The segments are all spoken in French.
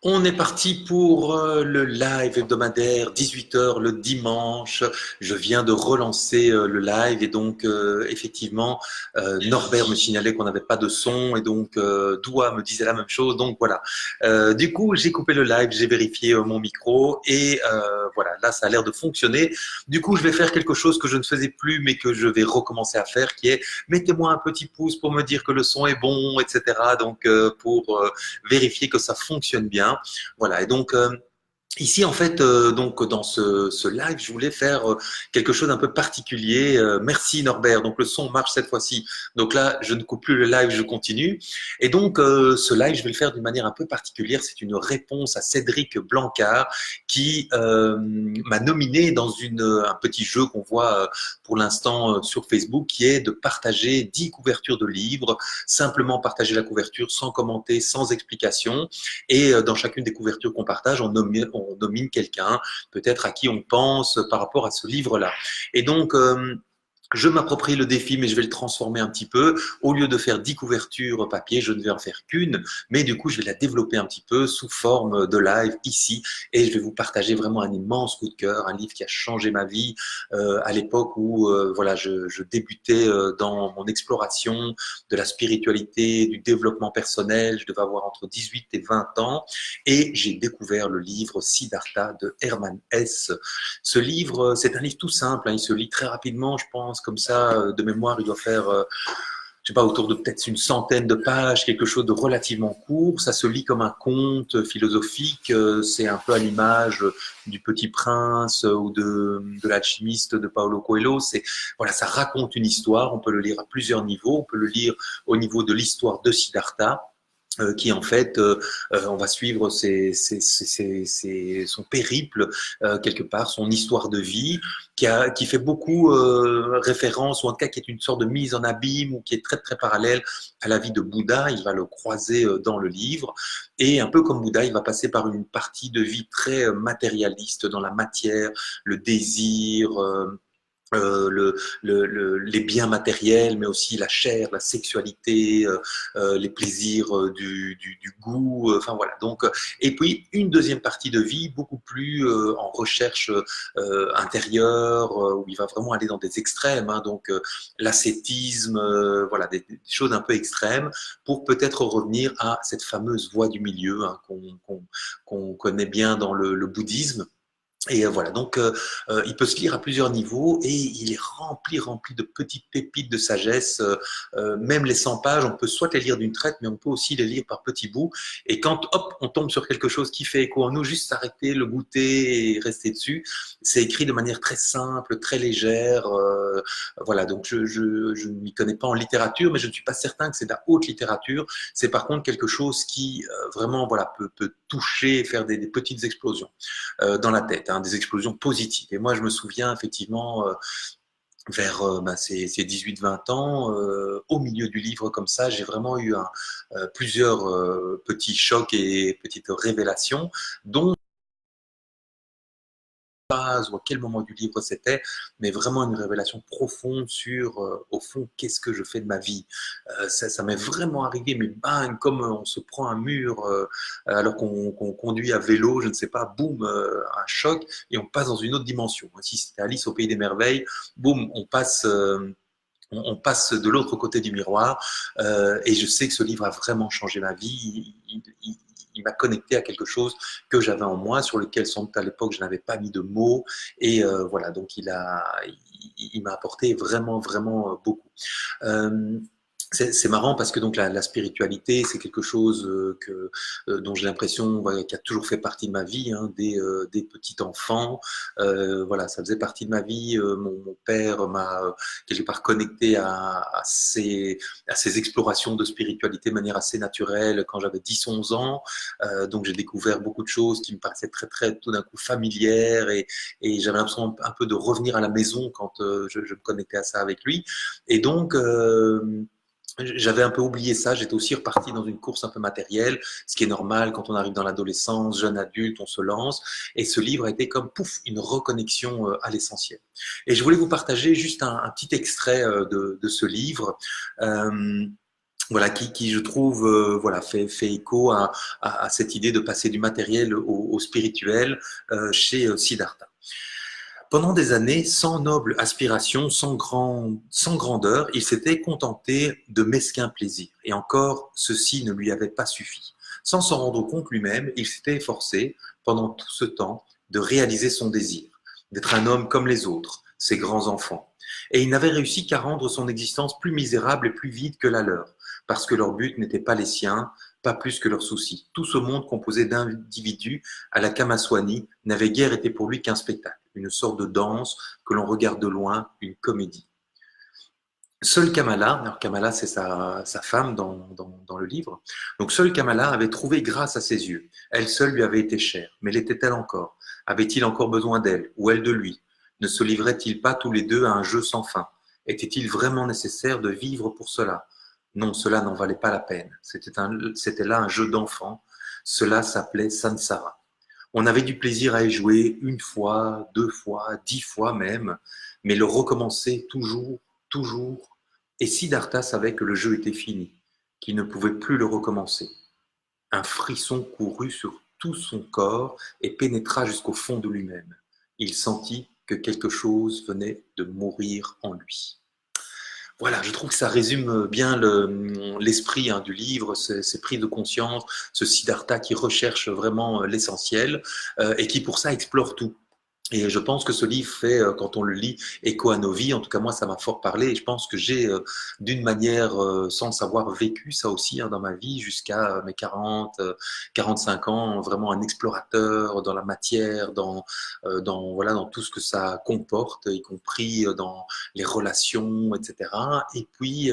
On est parti pour le live hebdomadaire, 18 h le dimanche. Je viens de relancer le live et donc effectivement, Norbert me signalait qu'on n'avait pas de son et donc Doua me disait la même chose. Donc voilà. Du coup, j'ai coupé le live, j'ai vérifié mon micro et voilà, là ça a l'air de fonctionner. Du coup, je vais faire quelque chose que je ne faisais plus mais que je vais recommencer à faire, qui est mettez-moi un petit pouce pour me dire que le son est bon, etc. Donc pour vérifier que ça fonctionne bien. Voilà, et donc ici, en fait, donc dans ce live, je voulais faire quelque chose d'un peu particulier. Merci Norbert. Donc le son marche cette fois-ci. Donc là, je ne coupe plus le live, je continue. Et donc ce live, je vais le faire d'une manière un peu particulière. C'est une réponse à Cédric Blancard qui m'a nominé dans un petit jeu qu'on voit pour l'instant sur Facebook, qui est de partager 10 couvertures de livres, simplement partager la couverture sans commenter, sans explication. Et dans chacune des couvertures qu'on partage, on nomine quelqu'un, peut-être à qui on pense par rapport à ce livre-là. Et donc, je m'approprie le défi, mais je vais le transformer un petit peu. Au lieu de faire 10 couvertures papier, je ne vais en faire qu'une, mais du coup, je vais la développer un petit peu sous forme de live ici, et je vais vous partager vraiment un immense coup de cœur, un livre qui a changé ma vie à l'époque où voilà, je débutais dans mon exploration de la spiritualité, du développement personnel. Je devais avoir entre 18 et 20 ans, et j'ai découvert le livre Siddhartha de Hermann Hesse. Ce livre, c'est un livre tout simple, hein, il se lit très rapidement, je pense, comme ça, de mémoire, il doit faire, je sais pas, autour de peut-être une centaine de pages, quelque chose de relativement court. Ça se lit comme un conte philosophique, c'est un peu à l'image du Petit Prince ou de l'Alchimiste de Paulo Coelho. C'est, voilà, ça raconte une histoire, on peut le lire à plusieurs niveaux, on peut le lire au niveau de l'histoire de Siddhartha, qui en fait, on va suivre son périple quelque part, son histoire de vie, qui fait beaucoup référence, ou en tout cas qui est une sorte de mise en abîme, ou qui est très très parallèle à la vie de Bouddha. Il va le croiser dans le livre, et un peu comme Bouddha, il va passer par une partie de vie très matérialiste dans la matière, le désir. Les biens matériels, mais aussi la chair, la sexualité, les plaisirs du goût, enfin voilà. Donc, et puis une deuxième partie de vie beaucoup plus en recherche intérieure, où il va vraiment aller dans des extrêmes, hein, donc l'ascétisme, voilà, des choses un peu extrêmes, pour peut-être revenir à cette fameuse voie du milieu, hein, qu'on connaît bien dans le bouddhisme. Et voilà, donc il peut se lire à plusieurs niveaux, et il est rempli de petites pépites de sagesse. Même les 100 pages, on peut soit les lire d'une traite, mais on peut aussi les lire par petits bouts. Et quand hop, on tombe sur quelque chose qui fait écho en nous, juste s'arrêter, le goûter et rester dessus. C'est écrit de manière très simple, très légère. Voilà, donc je ne m'y connais pas en littérature, mais je ne suis pas certain que c'est de la haute littérature. C'est par contre quelque chose qui vraiment voilà, peut toucher et faire des petites explosions dans la tête, hein, des explosions positives. Et moi, je me souviens effectivement vers ces 18-20 ans, au milieu du livre comme ça, j'ai vraiment eu plusieurs petits chocs et petites révélations, dont ou à quel moment du livre c'était, mais vraiment une révélation profonde sur, au fond, qu'est-ce que je fais de ma vie. Ça m'est vraiment arrivé, mais bang, comme on se prend un mur alors qu'on conduit à vélo, je ne sais pas, boum, un choc, et on passe dans une autre dimension. Si c'était Alice au Pays des Merveilles, boum, on passe de l'autre côté du miroir, et je sais que ce livre a vraiment changé ma vie. Il m'a connecté à quelque chose que j'avais en moi, sur lequel sans doute à l'époque je n'avais pas mis de mots, et voilà, donc il m'a apporté vraiment vraiment beaucoup. Euh, c'est marrant parce que donc la spiritualité, c'est quelque chose dont j'ai l'impression, voilà, qui a toujours fait partie de ma vie, hein, des petits enfants. Voilà, ça faisait partie de ma vie. Mon père m'a quelque part connecté à ces explorations de spiritualité de manière assez naturelle quand j'avais 10-11 ans. Donc j'ai découvert beaucoup de choses qui me paraissaient très très tout d'un coup familières, et j'avais l'impression un peu de revenir à la maison quand je me connectais à ça avec lui. Et donc j'avais un peu oublié ça, j'étais aussi reparti dans une course un peu matérielle, ce qui est normal quand on arrive dans l'adolescence, jeune adulte, on se lance, et ce livre a été comme pouf, une reconnexion à l'essentiel. Et je voulais vous partager juste un petit extrait de ce livre. Euh, voilà, qui je trouve voilà, fait écho à cette idée de passer du matériel au spirituel chez Siddhartha. Pendant des années, sans noble aspiration, sans grandeur, il s'était contenté de mesquins plaisirs. Et encore, ceci ne lui avait pas suffi. Sans s'en rendre compte lui-même, il s'était efforcé, pendant tout ce temps, de réaliser son désir, d'être un homme comme les autres, ses grands enfants. Et il n'avait réussi qu'à rendre son existence plus misérable et plus vide que la leur, parce que leur but n'était pas les siens, pas plus que leurs soucis. Tout ce monde composé d'individus à la Kamaswani n'avait guère été pour lui qu'un spectacle, une sorte de danse que l'on regarde de loin, une comédie. Seule Kamala, alors Kamala c'est sa femme dans le livre, donc seule Kamala avait trouvé grâce à ses yeux. Elle seule lui avait été chère, mais l'était-elle encore? Avait-il encore besoin d'elle, ou elle de lui? Ne se livraient-ils pas tous les deux à un jeu sans fin? Était-il vraiment nécessaire de vivre pour cela? Non, cela n'en valait pas la peine. C'était là un jeu d'enfant. Cela s'appelait Sansara. On avait du plaisir à y jouer une fois, 2 fois, 10 fois même, mais le recommencer toujours, toujours. Et Siddhartha savait que le jeu était fini, qu'il ne pouvait plus le recommencer. Un frisson courut sur tout son corps et pénétra jusqu'au fond de lui-même. Il sentit que quelque chose venait de mourir en lui. Voilà, je trouve que ça résume bien l'esprit du livre, ces prises de conscience, ce Siddhartha qui recherche vraiment l'essentiel et qui pour ça explore tout. Et je pense que ce livre fait, quand on le lit, écho à nos vies. En tout cas, moi, ça m'a fort parlé. Et je pense que j'ai, d'une manière, sans le savoir, vécu ça aussi dans ma vie jusqu'à mes 45 ans, vraiment un explorateur dans la matière, voilà, dans tout ce que ça comporte, y compris dans les relations, etc. Et puis,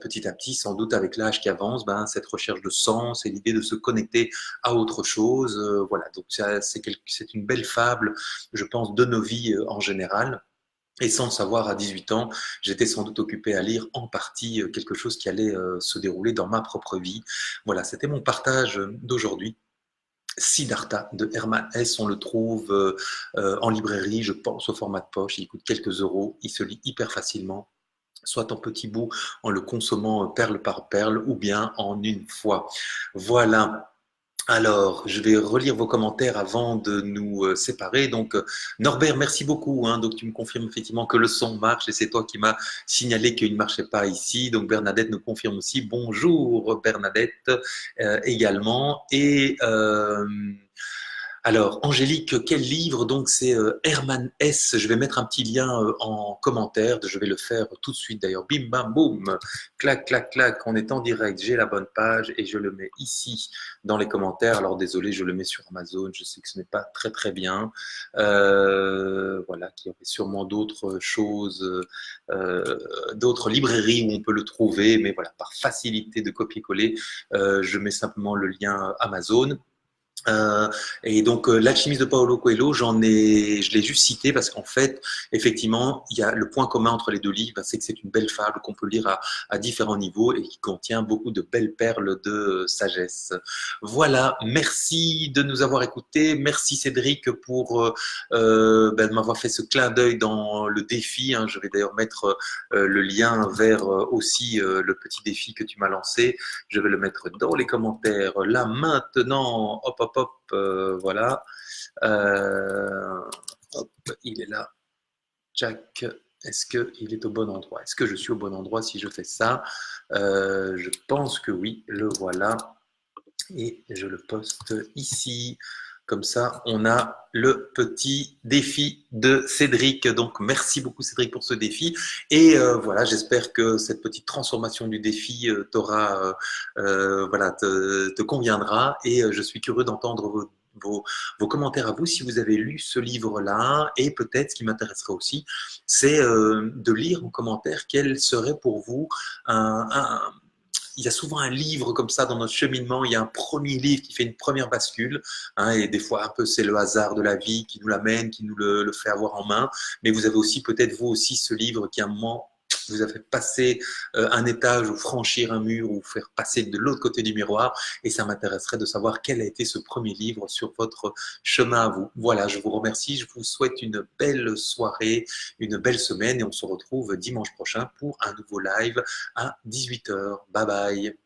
petit à petit, sans doute avec l'âge qui avance, cette recherche de sens et l'idée de se connecter à autre chose. Voilà, donc c'est une belle fable, je pense, de nos vies en général. Et sans le savoir, à 18 ans, j'étais sans doute occupé à lire en partie quelque chose qui allait se dérouler dans ma propre vie. Voilà, c'était mon partage d'aujourd'hui. Siddhartha de Hermann Hesse, on le trouve en librairie, je pense au format de poche, il coûte quelques euros, il se lit hyper facilement, soit en petits bouts, en le consommant perle par perle, ou bien en une fois. Voilà. Alors, je vais relire vos commentaires avant de nous séparer. Donc, Norbert, merci beaucoup. Donc, tu me confirmes effectivement que le son marche et c'est toi qui m'as signalé qu'il ne marchait pas ici. Donc, Bernadette nous confirme aussi. Bonjour, Bernadette, également. Et alors, Angélique, quel livre? Donc, c'est Hermann Hesse. Je vais mettre un petit lien en commentaire. Je vais le faire tout de suite d'ailleurs. Bim, bam, boum. Clac, clac, clac. On est en direct. J'ai la bonne page et je le mets ici dans les commentaires. Alors, désolé, je le mets sur Amazon. Je sais que ce n'est pas très, très bien. Voilà, qu'il y aurait sûrement d'autres choses, d'autres librairies où on peut le trouver. Mais voilà, par facilité de copier-coller, je mets simplement le lien Amazon. Et donc l'alchimiste de Paulo Coelho, je l'ai juste cité parce qu'en fait, effectivement, il y a le point commun entre les deux livres, c'est que c'est une belle fable qu'on peut lire à différents niveaux et qui contient beaucoup de belles perles de sagesse. Voilà, merci de nous avoir écoutés, merci Cédric pour de m'avoir fait ce clin d'œil dans le défi. Je vais d'ailleurs mettre le lien vers aussi le petit défi que tu m'as lancé. Je vais le mettre dans les commentaires là maintenant. Hop, hop, hop, voilà. Hop, il est là. Jack, est-ce qu'il est au bon endroit? Est-ce que je suis au bon endroit si je fais ça? Je pense que oui, le voilà. Et je le poste ici. Comme ça, on a le petit défi de Cédric. Donc, merci beaucoup Cédric pour ce défi. Et voilà, j'espère que cette petite transformation du défi voilà, te conviendra. Et je suis curieux d'entendre vos commentaires à vous si vous avez lu ce livre-là. Et peut-être, ce qui m'intéresserait aussi, c'est de lire en commentaire quel serait pour vous il y a souvent un livre comme ça dans notre cheminement, il y a un premier livre qui fait une première bascule, et des fois un peu c'est le hasard de la vie qui nous l'amène, qui nous le fait avoir en main, mais vous avez aussi peut-être vous aussi ce livre qui à un moment vous a fait passer un étage ou franchir un mur ou faire passer de l'autre côté du miroir. Et ça m'intéresserait de savoir quel a été ce premier livre sur votre chemin à vous. Voilà, je vous remercie. Je vous souhaite une belle soirée, une belle semaine et on se retrouve dimanche prochain pour un nouveau live à 18 h. Bye bye.